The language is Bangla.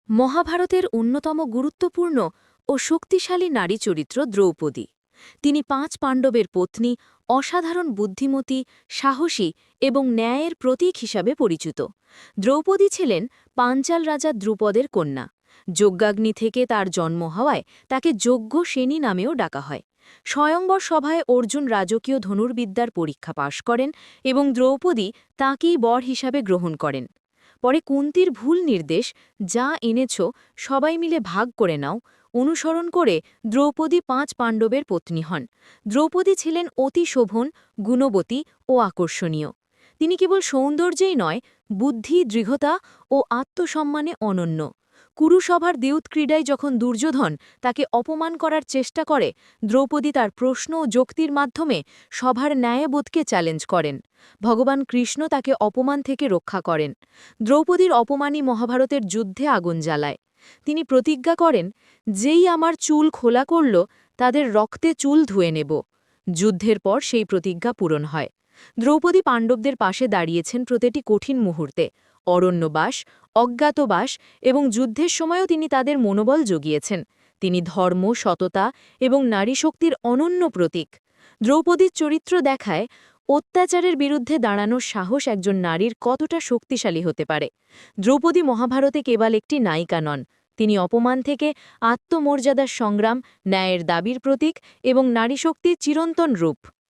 মহাভারতের অন্যতম গুরুত্বপূর্ণ ও শক্তিশালী নারী চরিত্র দ্রৌপদী। তিনি ৫ পাণ্ডবের পত্নী, অসাধারণ বুদ্ধিমতী, সাহসী এবং ন্যায়ের প্রতীক হিসাবে পরিচিত। দ্রৌপদী ছিলেন পাঞ্চাল রাজা দ্রুপদের কন্যা। যজ্ঞাগ্নি থেকে তার জন্ম হওয়ায় তাকে যজ্ঞ সেনী নামেও ডাকা হয়। স্বয়ংবর সভায় অর্জুন রাজকীয় ধনুর্বিদ্যার পরীক্ষা পাশ করেন এবং দ্রৌপদী তাঁকেই বর হিসাবে গ্রহণ করেন। পরে কুন্তির ভুল নির্দেশ, যা এনেছ সবাই মিলে ভাগ করে নাও, অনুসরণ করে দ্রৌপদী ৫ পাণ্ডবের পত্নী হন। দ্রৌপদী ছিলেন অতি শোভন, গুণবতী ও আকর্ষণীয়। তিনি কেবল সৌন্দর্যেই নয়, বুদ্ধি, দৃঢ়তা ও আত্মসম্মানে অনন্য। কুরুসভার দেউতক্রীড়ায় যখন দুর্যোধন তাকে অপমান করার চেষ্টা করে, দ্রৌপদী তার প্রশ্ন ও যুক্তির মাধ্যমে সভার ন্যায়বোধকে চ্যালেঞ্জ করেন। ভগবান কৃষ্ণ তাকে অপমান থেকে রক্ষা করেন। দ্রৌপদীর অপমানই মহাভারতের যুদ্ধে আগুন জ্বালায়। তিনি প্রতিজ্ঞা করেন, যেই আমার চুল খোলা করল তাদের রক্তে চুল ধুয়ে নেব। যুদ্ধের পর সেই প্রতিজ্ঞা পূরণ হয়। দ্রৌপদী পাণ্ডবদের পাশে দাঁড়িয়েছেন প্রতিটি কঠিন মুহূর্তে। অরণ্যবাস, অজ্ঞাতবাস এবং যুদ্ধের সময়ও তিনি তাদের মনোবল জুগিয়েছেন। তিনি ধর্ম, সততা এবং নারী শক্তির অনন্য প্রতীক। দ্রৌপদীর চরিত্র দেখায় অত্যাচারের বিরুদ্ধে দাঁড়ানোর সাহস একজন নারীর কতটা শক্তিশালী হতে পারে। দ্রৌপদী মহাভারতে কেবল একটি নায়িকা নন, তিনি অপমান থেকে আত্মমর্যাদার সংগ্রাম, ন্যায়ের দাবির প্রতীক এবং নারীশক্তির চিরন্তন রূপ।